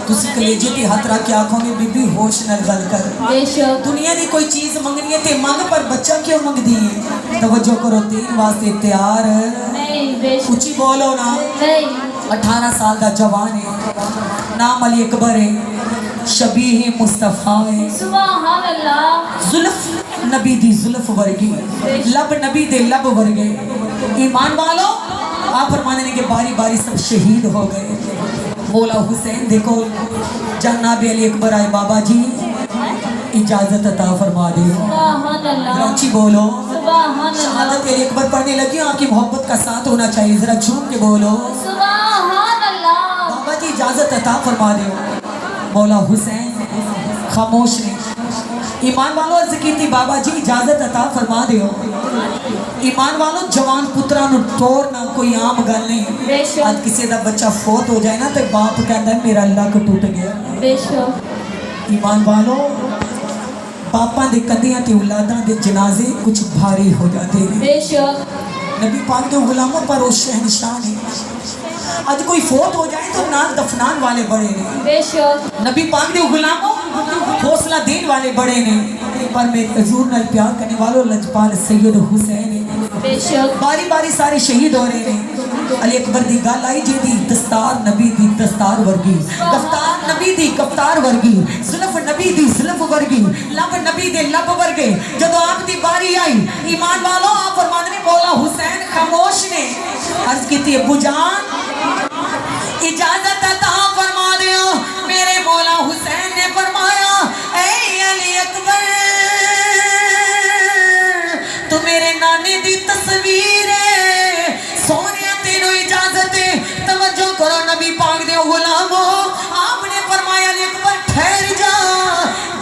तुसी कलेजे ते हाथ रख के आखोगे बीबी होश नाल गल कर। दुनिया की कोई चीज मंगनी है ते मंग, पर बच्चा क्यों मंगदी है? तवज्जो करो, तीन वास्ते तैयार नहीं। ऊंची बोलो ना। 18 साल का जवान है, नाम अली अकबर है, शबीह मुस्तफा है, सुभान अल्लाह। जुल्फ नबी दी जुल्फ वर्गी, लब नबी दे लब वर्गे। ईमान वालो, आप फरमाने के बारी बारी सब शहीद हो गए। मौला हुसैन देखो जनाब अली अकबर आए, बाबा जी इजाजत अता फरमा दे। ऊंची बोलो। शहादत अली अकबर पढ़ने लगी, आपकी मोहब्बत का साथ होना चाहिए, जरा झूम के बोलो बाबा जी इजाजत अता फरमा दे। मौला हुसैन खामोश ने। ईमान वालों अर्ज की थी, बाबा जी इजाजत अता फरमा दियो। ईमान वालों जवान पुत्रा नु तोड़ना कोई आम गल नहीं। आज किसी का बच्चा फोत हो जाए ना तो बाप कहता है मेरा लक टूट गया। ईमान वालों पापा दे कंधियां ते औलादां दे जनाजे कुछ भारी हो जाते हैं। नबी पाक के गुलामों पर वो शहनशाह ने। आज कोई फोत हो जाए तो नाल दफनान वाले बड़े ने, नबी पाक के गुलामों हौसला देने वाले बड़े ने, पर मेरे हजूर नाल प्यार करने वालों लजपाल सैयद हुसैन बारी बारी सारे शहीद हो रहे हैं। अली अकबर दी गल आई जी दस्तार नबी दी दस्तार वर्गी, कफ्तार नबी दी कफ्तार वर्गी, जुल्फ नबी दी जुल्फ वर्गी, लब नबी दे लब वर्गे। जदों आप दी बारी आई, ईमान वालों आप फरमाते ने मौला हुसैन खामोश ने। अर्ज की अब्बू जान इजाजत अता फरमा दियो। मेरे मौला हुसैन ने फरमाया ऐ अली अकबर तू मेरे नाने दी तस्वीर है, सोनिया तेनों इजाजत है। तवज्जो करो नबी पाक दे गुलामो, आपने फरमाया अली अकबर ठहर जा।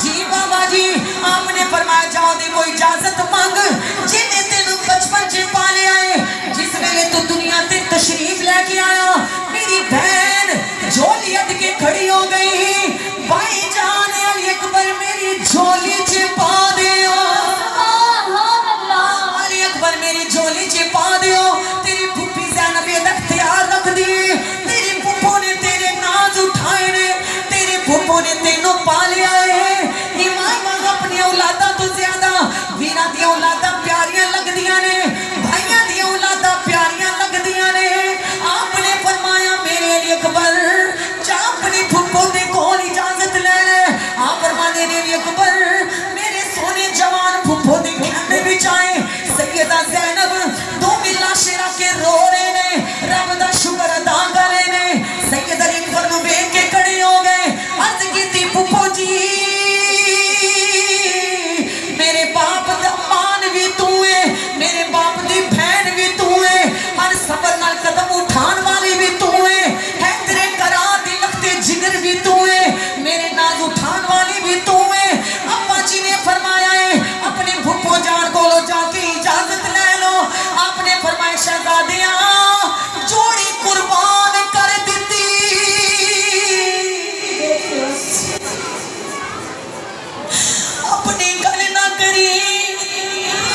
जी बाबा जी, आपने फरमाया जाओ दे कोई इजाजत मांग, जिन्हें तेनों बचपन से पाले आए, जिस वेले तू दुनिया ते तशरीफ लेके आया मेरी बहन झोली अद के खड़ी हो गई। भाई जान अली अकबर मेरी झोली च पा दियो, अली अकबर मेरी झोली च पा दियो। तेरी फुफी ज़ैनब तक तैयार रख दी, तेरी फुफो ने तेरे नाज उठाए ने, तेरे फुफो ने तेनों पालिया है। ईमान वालों अपनी औलादा तो ज्यादा वीरां दी औलादा प्यारियां लगदियां ने, भाइयां दी औलादा प्यारियां लगदियां ने। आपने फरमाया मेरे अली अकबर जा अपनी फुफो दे कोल इजाजत ले ले। आप फरमाने ने अली अकबर मेरे सोने जवान फुफो दे खेमे विच आए। सैयदा ज़ैनब दो मिला शेरा के रो रहे ने, रब दा शुक्र अदा कर रहे ने। सैयद अली अकबर नु वेख के खड़े हो गए। अर्ज कीती फुफो जी मेरे बाप दा मान भी तू है, मेरे बाप दी बहन भी तू है, हर सबर नाल कदम उठान वाली भी तू है तेरे करार दी लखते जिगर भी तू है, मेरे नाज उठान वाली भी तू है। अब्बा जी ने फरमाया है अपने फुफो जान कोलो जाके इजाजत ले लो। आपने फरमाया शहजादिया जोड़ी कुर्बान कर दी। अपनी गल ना करी,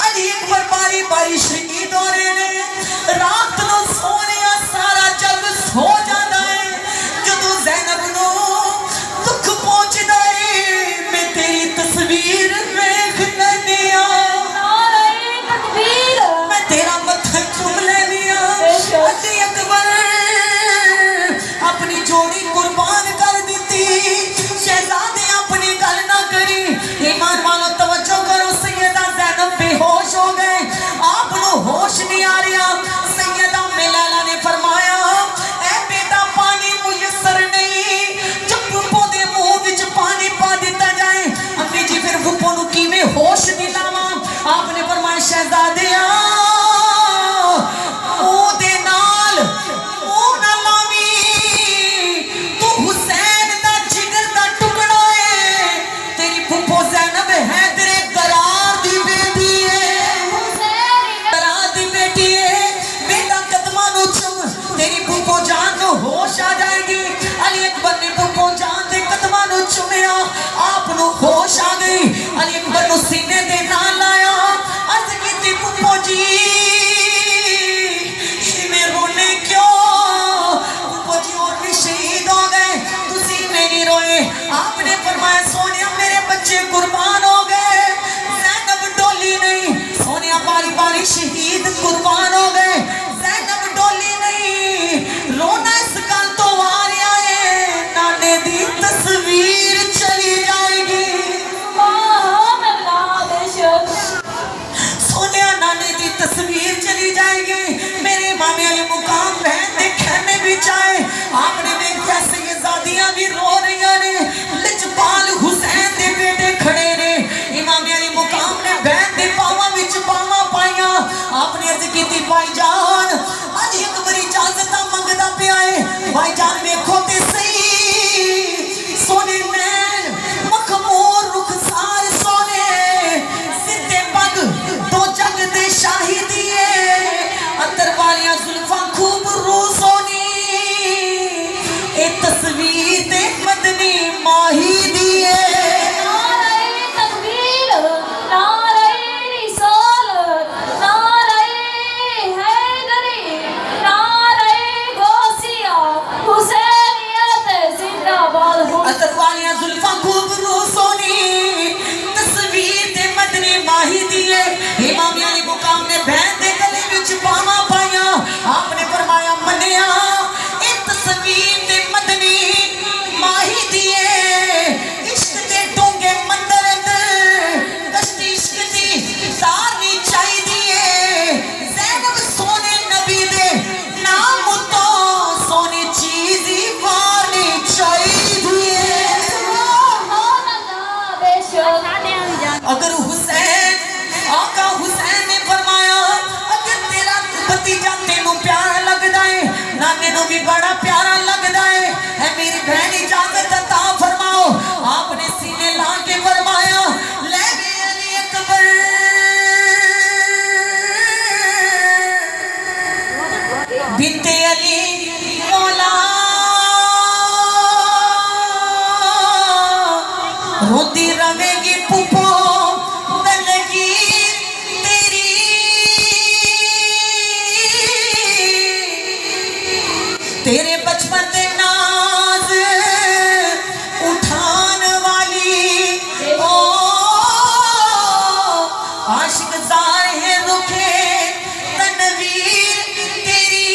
अली अकबर बारी बारी शहीद हो रहे ने। रात नो सोने सारा जग सो जाता है, जदों ज़ैनब नो दुख पहुंचदा है मैं तेरी तस्वीर वेख लैनी आ, मैं तेरा मत्था चूम लैनी आ। अली अकबर अपनी जोड़ी कुर्बान कर दी। शहजादे अपनी गल ना करी। ईमान वालों तवज्जो करो, सैयदा ज़ैनब बेहोश हो गए, आपनो होश नहीं आ रहा। सैयदा मिलाला ने फरमाया ऐ बेटा पानी मुयस्सर नहीं, जब फुफो दे मुंह विच पानी पा दिता जाए अम्मी जी फिर फुफो नु किवें होश दिलावा। आपने फरमाया शहजादिया ओ दे नाल ओ ना लावी, तू हुसैन दा जिगर दा टुकड़ा है, तेरी फुफो ज़ैनब है तेरे करार दी बेटी है, करार दी बेटी है। बेटा कदमां नु चुम, तेरी फुफो जान नु होश आ जाएगी। अली अकबर ने फुफो जान दे कदमां नु चुमिया, आप नु होश आ गई। अली अकबर नु सीने दे नाल लाया। अर्ज कीती फुफो जी इवें रोने क्यों? फुफो जी और भी शहीद हो गए, तुसी इवें آپ نے عرض کی تھی بھائی جان اج ایک بری اجازت منگدا پیا ہے بھائی جان ویکھو تے صحیح سونے نین مخمور رخسار سونے سدھے پگ دو جگ دے شاہی دیے اتر والیاں زلفاں خوب رو سونی اے تصویر تے مدنی ماہی دیے اتر والیاں زلفاں خوب رو سونی تصویر تے مدنی ماہی دیے امام علی مقام نے بہن دے گلے وچ باواں پائیاں آپ نے فرمایا منیا اے تصویر تے مدنی ماہی دیے عشق دے ڈونگے مندر اندر کشتی عشق دی تارنی چاہی دیے زینب سونے نبی دے نام تو سونی چیزی وارنی چاہی اگر حسین آقا حسین نے فرمایا اگر تیرا بھتیجا تینوں پیارا لگدا ہے نانے نوں بھی بڑا پیارا لگدا ہے اے میری بہن اجازت عطا فرماؤ آپ نے سینے لا کے فرمایا لے گئے علی اکبر بنت علی مولا روتی رہے گی پھپھو تیرے بچپن دے ناز اٹھان والی او عاشق زار ہے رکھے تنویر تیری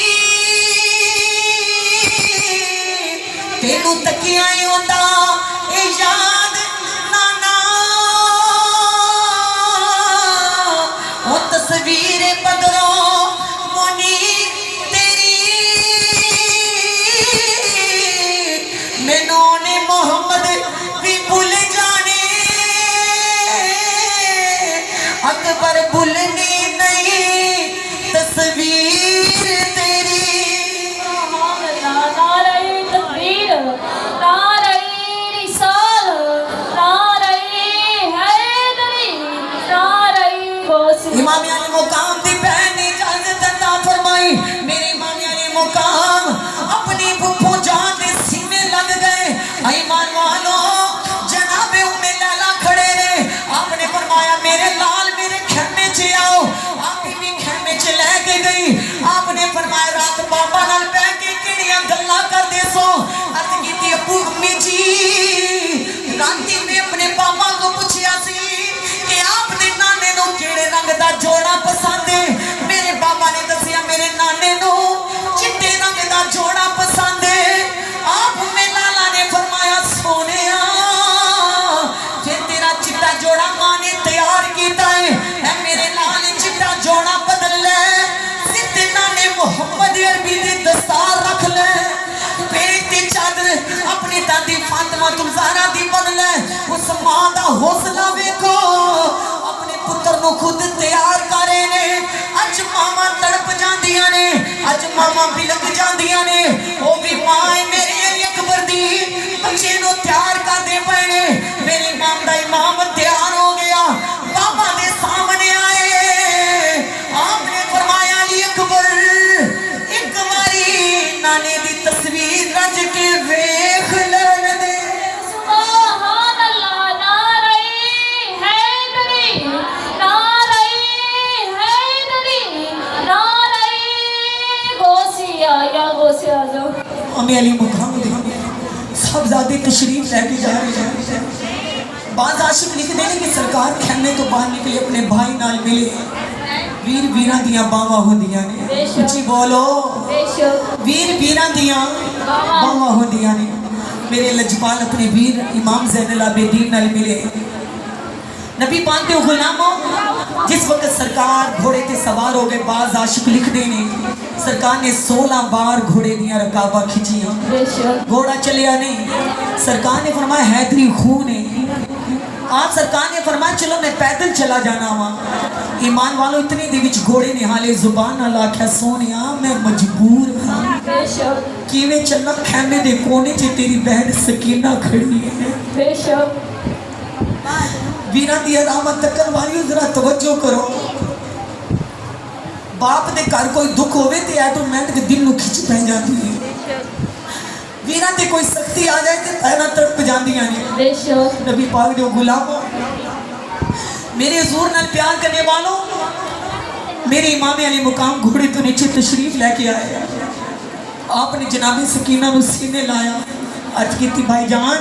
تینوں تکیاں ہوندا اے یاد نانا او تصویر بدروں منی مینوں نے محمد بھی بھول جانے اکبر بھولنی نہیں تصویر تیری نعرہ تکبیر نعرہ رسالت نعرہ حیدری نعرہ غوثی امام علی مقام دی بہن نے اجازت عطا فرمائی میرے امام علی مقام اپنی پھپھو جان دے سینے لگ گئے ایمان والو جناب ام لیلا کھڑے رہے آپ نے فرمایا میرے لال میرے خیمے چ آؤ آپ بھی خیمے چ لے کے گئی آپ نے فرمایا رات بابا نال بیٹھ کے کیڑیاں گلاں کردے سو عرض کیتی ابو امی جی رانتی میں اپنے بابا کو پوچھیا سی کہ آپ نے نانے نو کیڑے رنگ دا جوڑا پسند ہے میرے بابا نے دسیا میرے نانے نو چٹے رنگ دا جوڑا پسند ہے آپ میں لالا نے فرمایا سونیا جے تیرا چٹا جوڑا ماں نے تیار کیتا ہے اے میرے لال چٹا جوڑا بدل لے ستے نانے محمد عربی دی دستار رکھ لے پیٹ دی چادر اپنی دادی فاطمہ تلزارہ دی بن لے اس ماں دا حوصلہ ویکھو اپنے پتر نو خود تیار کرے نے اج ماما تڑپ جاندیاں نے اج ماما بلک جاندیاں نے او بھی ماں میرے علی اکبر دی بچے نو تیار کر دے پڑے میرے امام دا امام تیار ہو گیا بابا دے سامنے آئے آپ نے فرمایا علی اکبر ایک باری نانے دی تصویر رج کے ویکھ لین دے سبحان اللہ نعرہ حیدری نعرہ حیدری نعرہ غوثی یا غوثی اعظم ہمیں علی مقام دے صاحبزادے تشریف لے کے جا رہے ہیں بعض عاشق لکھ دینے کہ سرکار خیمے تو باہر نکلے اپنے بھائی نال ملے ویر ویراں دیاں باواں ہوندیاں نے اچھی بولو ویر ویراں دیاں باواں ہوندیاں نے میرے لجپال اپنے ویر امام زین العابدین نال ملے نبی پاک دے غلاموں جس وقت سرکار گھوڑے تے سوار ہو گئے بعض عاشق لکھ دینے سرکار نے 16 بار گھوڑے دیاں رکابہ کھچیاں گھوڑا چلیا نہیں سرکار نے فرمایا حیدری خون ہے آپ سرکار نے فرمایا چلو میں پیدل چلا جانا ہوا ایمان والو اتنے دے وچ گھوڑے نے حالے زبان نہ لاکھیا سونیا میں مجبور ہاں بے شک کیویں چلنا خیمے دے کونے چ تیری بہن سکینہ کھڑی ہے بے شک ویرا دی علامت تکن والیو ذرا توجہ کرو باپ دے گھر کوئی دکھ ہوئے تے آٹومیٹک کے دل نو کھچ پہ جاتی ہے ویرا تے کوئی سختی آ جائے تے پہنا تڑپ جاندیاں نے بے شک نبی پاک جو غلاموں میرے حضور نال پیار کرنے والوں میرے امام علی مقام گھوڑے تو نیچے تشریف لے کے آئے آپ نے جناب سکینہ نو سینے لایا عرض کی تھی بھائی جان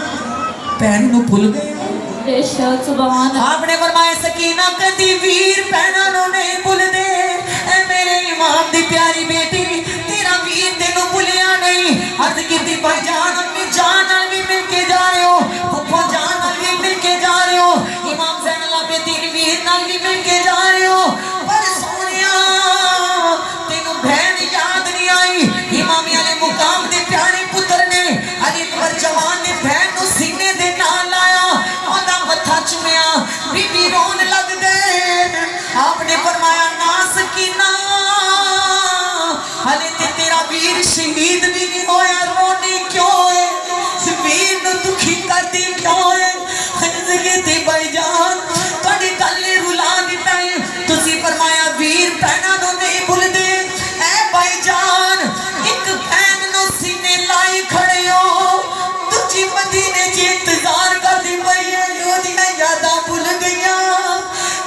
پہن نو بھول گئے بے شک سبحان آپ نے فرمایا سکینہ کدی ویر پہنا نو نہیں بھول دے اے میرے امام دی پیاری بیٹی تیرا ویر تینوں بھولیا نہیں عرض کی تھی بھائی جان امی جان نال بھی مل کے جا رہے ہو پھپھو جان نال بھی مل کے جا رہے ہو امام زین العابدین ویر نال بھی مل کے جا رہے ہو پر سونیا تینوں بہن یاد نہیں آئی امام علی مقام دے پیارے پتر نے علی اکبر جوان نے بہن نو سینے دے نال لایا اوندا متھا چومیا بی بی رون لگ گئے آپ نے فرمایا نا سکینہ حالے تے تیرا ویر شہید بھی نہیں ہویا رونی کیوں ہے ویر نو دکھی کر دی کیوں ہے خنزگی تھی بھائی جان کڑی گلے رلا دیتا ہے تسی فرمایا ویر پہنا نو نہیں بھول دے اے بھائی جان ایک بہن نو سینے لائی کھڑے ہو تجھی مدینے جی انتظار کر دی بھائی ہے جو دیا یادہ بھول گیا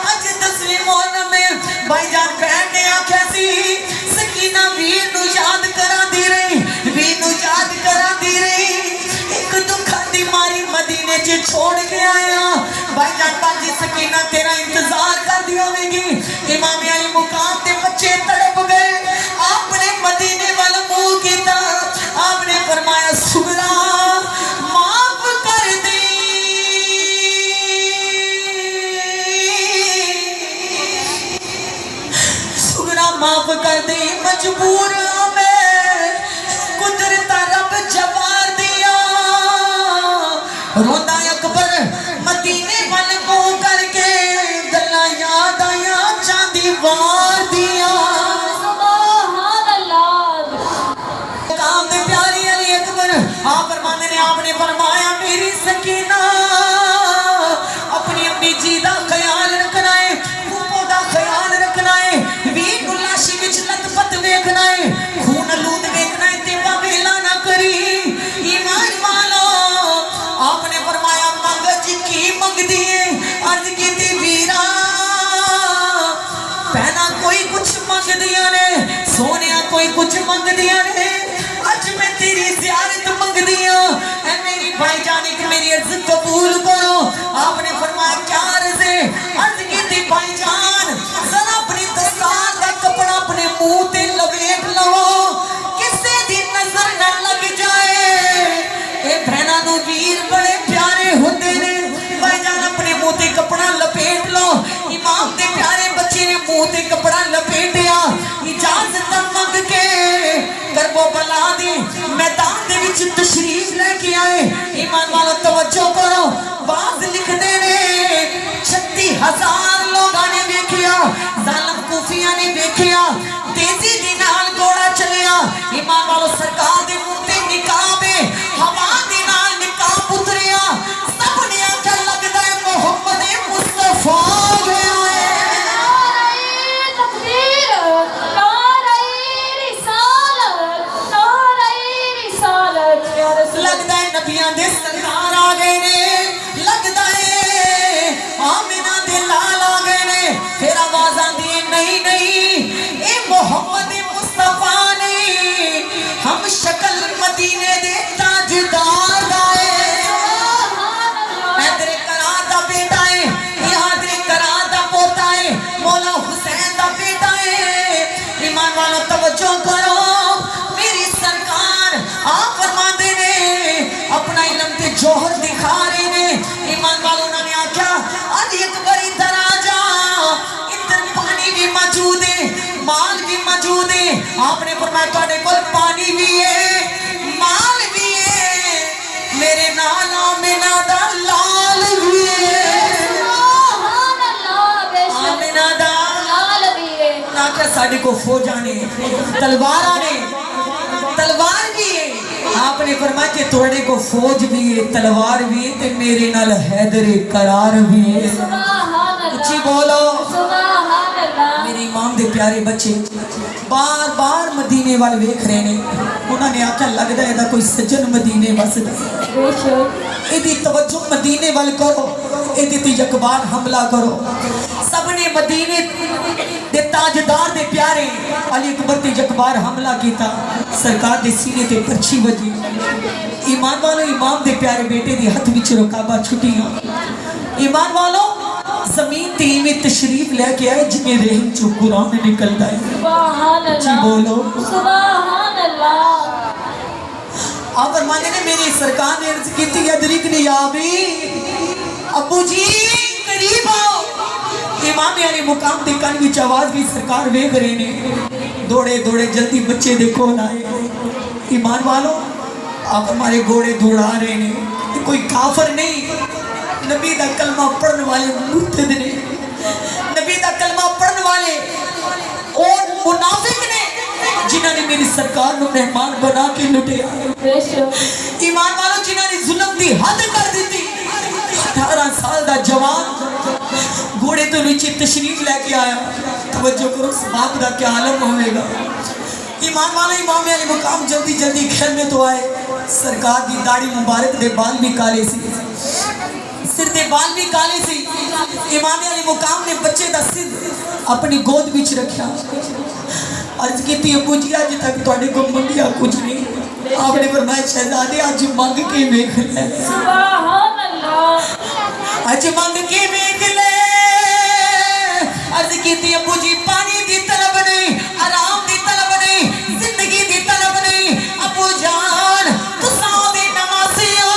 اج دسویں مہینہ میں بھائی جان بہن نے آنکھیں سی سکینہ ویر نو یاد کرا دی رہی ویر نو یاد کرا دی رہی ایک دکھا دی ماری مدینے چے چھوڑ کے آیا بھائی جان باجی سکینہ تیرا انتظار کر دی ہوئے گی امام علی مقام تے بچے تڑپ گئے آپ نے مدینے والا منہ کیتا آپ نے فرمایا سغرا معاف کر دی سغرا معاف کر دی مجبور میں قدرت رب جوار دیا روندہ اکبر مدینے والے منہ کر کے گلا یاد آیا چاندی وار دیا سبحان اللہ کام دے پیاری علی اکبر آپ فرمانے نے آپ نے فرمایا میری سکینہ اپنی امی جی دا خیال رکھنا ہے پھوپھو دا خیال رکھنا ہے ویر نو لاشی وچ لت پت ویکھنا ہے خون آلود ویکھنا ہے تے ویلا نہ کری ایمان والا آپ نے فرمایا منگ جی کی منگ دیے عرض کی تھی ویرا پہنا کوئی کچھ منگ دیا نے سونیا کوئی کچھ منگ دیا نے اج میں تیری زیارت منگ دیا اے میری بھائی جان ایک میری عرض قبول کرو آپ نے فرمایا کیا عرض ہے عرض کی تھی بھائی جان ذرا اپنی دستار کا کپڑا اپنے منہ تے لپیٹ لو کسے دی نظر نہ لگ جائے اے بہنا نو ویر بڑے پیارے ہوتے نے بھائی جان اپنے منہ تے کپڑا لپیٹ لو امام دے پیارے بچے نے منہ تے کپڑا لپیٹیا اجازت منگ کے کربو بلا دی میدان دے وچ تشریف لے کے آئے ایمان والا توجہ کرو باز لکھتے نے 36,000 لوگاں نے دیکھیا ظالم کوفیاں نے دیکھیا تیزی دی نال گھوڑا چلیا ایمان والا سرکار دے منہ تے نقاب ہے ہوا دی نال نقاب اتریا سب نے آنکھا لگدا ہے محمد مصطفیٰ گیا ہے نعرہ تکبیر نعرہ رسالت یا رسول لگدا ہے نبیاں دے سرکار آ گئے نے لگدا ہے آمینہ دے لال آ گئے نے پھر آواز آندی ہے نہیں نہیں اے محمد مصطفیٰ نہیں ہم شکل مدینے دے تاجدار دائے حیدر کرار دا بیٹا ہے یہ حیدر کرار دا پوتا ہے مولا حسین دا بیٹا ہے ایمان والا توجہ کرو میری سرکار آپ فرما دے نے اپنا علم تے جوہر دکھا رہے نے ایمان والا انہوں نے آکھا علی اکبر ادھر آ جا ادھر پانی بھی موجود ہے مال بھی موجود ہے آپ نے فرمایا تواڈے کول پانی بھی ہے مال بھی ہے میرے نال آمینہ دا لال بھی ہے سبحان اللہ بے شک آمینہ دا साढ़े को फौजा ने तलवार भी है आपने फरमाया कि थोड़े को फौज भी है तलवार भी है ते मेरे नाल हैदर करार भी है उच्ची बोलो मेरे इमाम दे प्यारे बच्चे बार बार मदीने वाल वेख रहे ने उन्होंने आख्या लगता है कोई सज्जन मदीने वसदा इहदी तवज्जो मदीने वाल करो इहदे ते यकबार हमला करो सबने मदीने दे ताजदार दे प्यारे अली अकबर ते यकबार हमला कीता सरकार दे सीने ते परछी वजी ईमान वालों इमाम दे प्यारे बेटे दी हथ विच रुकाबा छुटियां ईमान वालों जमीन ते में तशरीफ लेके आए जिन्हें रहम चो कुरान निकलता है सुभान अल्लाह बोलो सुभान अल्लाह आप फरमाने ने मेरी सरकार ने अर्ज की थी अदरिक ने याबी अब्बू जी करीब आओ इमाम अली मुकाम ते कान विच आवाज की सरकार वेख रहे ने दौड़े दौड़े जल्दी बच्चे देखो लाए ईमान वालों आप हमारे घोड़े दौड़ा रहे ने कोई काफर नहीं नबी दा कलमा पढ़ने वाले मुर्तद ने नबी दा कलमा पढ़ने वाले और मुनाफिक ने जिन्होंने मेरी सरकार को मेहमान बना के लुटिया ईमान वालों जिन्होंने जुल्म दी हद कर दी थी 18 साल दा जवान घोड़े तो नीचे तशरीफ लेके आया तवज्जो करो उस बाप दा क्या आलम होगा ईमान वाले इमाम अली मुकाम जल्दी जल्दी खेल में तो आए सरकार की दाढ़ी मुबारक दे बाल भी काले सी सिर दे बाल भी काले सी इमाम अली मुकाम ने बच्चे दा सिर अपनी गोद विच रखा अर्ज की अब्बू जी अज तक तुहाडे को मंगिया कुछ नहीं आपने फरमाया शहजादे अज मंग के वेख ले सुभान अल्लाह अज मंग के वेख ले अर्ज की अब्बू जी पानी दी तलब नहीं आराम दी तलब नहीं जिंदगी दी तलब नहीं अब्बू जान तुसां दे नमाज़ी हो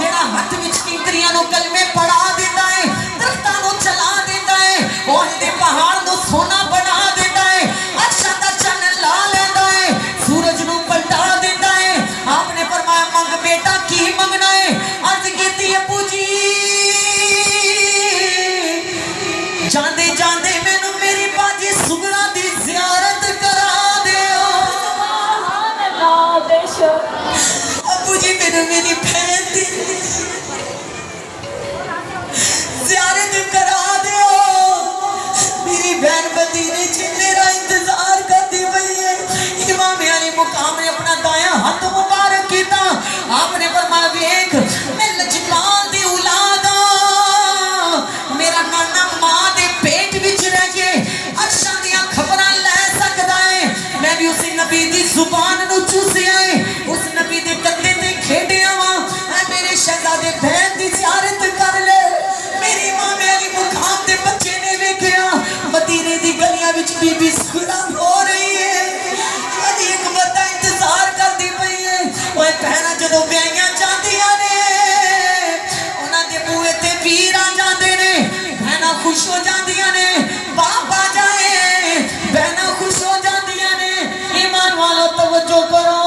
जेड़ा हाथ विच किंकरियां नु कलमे पढ़ा देता है दरख्तां नु चला देता है ओह दे पहाड़ नु सोना बना देता है अच्छा दा चन्न ला लेंदा है सूरज नु पलटा देता है आपने फरमाया मंग बेटा की मंगना है अर्ज कीती अब्बू जी जांदे जांदे मैनू मेरी बाजी सुगरा दी ज़ियारत करा दियो सुभान अल्लाह बेशक अब्बू जी मैनू मेरी बहन दी ज़ियारत करा दियो मेरी बहन मदीने च मेरा इंतजार करती पई है इमाम अली मुकाम ने अपना दायां हाथ मुबारक कीता आपने फरमाया वेख मैं लजपाल दी औलाद मेरा नाना मां दे पेट विच रह के अर्शां दी खबरां ले सकदा है मैं भी उस नबी दी जुबान नु चूसिया है उस नबी दे कंधे ते खेडिया वा मेरे शहजादे बहन दी ज़ियारत कर ले मेरी इमाम अली मुकाम दे बच्चे ने वेखिया मदीने दी गलियां विच बीबी सुरा हो रही है अली अकबर दा इंतजार करदी पई है ओए बहना जदों ब्याहियां जांदियां ने उन्हां दे बूहे ते वीर आ जांदे ने बहना खुश हो जांदियां ने बाप आ जाए बहना खुश हो जांदियां ने ईमान वालों तवज्जो करो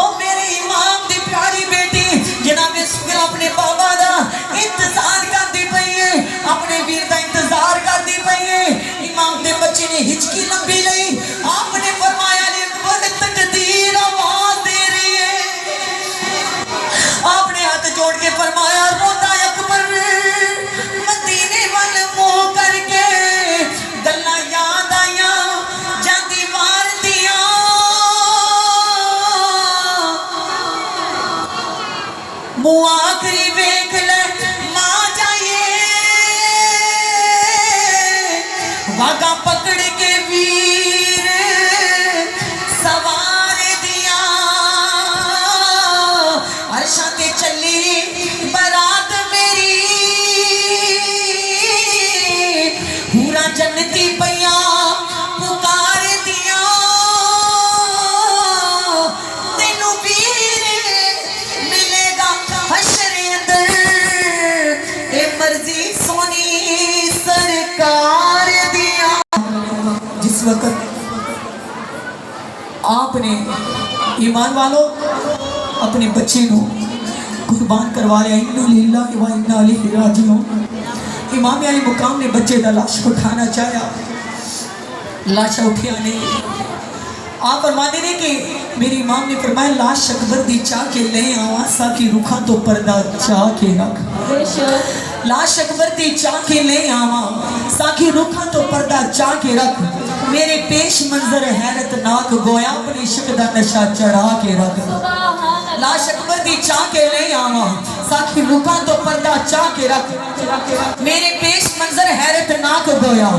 ओ मेरे इमाम दी प्यारी बेटी जनाब सुगरा अपने बाबा दा इंतजार करदी पई है अपने वीर दा इंतजार करदी पई है इमाम दे बच्चे ने हिचकी लंबी लई आपने फरमाया अली अकबर तकदीर आवाज दे रही है आपने हाथ जोड़ के फरमाया रोंदा अकबर मदीने वाल मुंह करके गल्लां याद आईयां जांदी वार दियां मुंह आखरी वेख ले मां जाइए वागा पकड़ के वीर सवार दिया अर्शां ते चली बरात मेरी पूरा जन्नती पइया पुकार दिया तेनू वीर मिलेगा हशरे अंदर ए मर्जी सोनी सरकार दिया जिस वक्त आपने ईमान वालों अपने बच्चे को कुर्बान करवा लिया इन्ना लिल्लाहि व इन्ना इलैहि राजिऊन इमाम अली मुकाम ने बच्चे का लाश उठाना चाहा लाशा उठिया ने आप फरमाते ने कि मेरी इमाम ने फरमाया लाश अकबर दी चाह के ले आवा साकी रुखा तो पर्दा चाह के रख बेशक लाश अकबर दी चाह के ले आवा साकी रुखा तो पर्दा चाह के रख मेरे पेश मंजर हैरतनाक गोया अपने इश्क दा नशा चढ़ा के रख सुभान लाश अकबर दी चाह के ले आवा साकी रुखा तो पर्दा चाह के रख मेरे पेश मंजर हैरतनाक गोया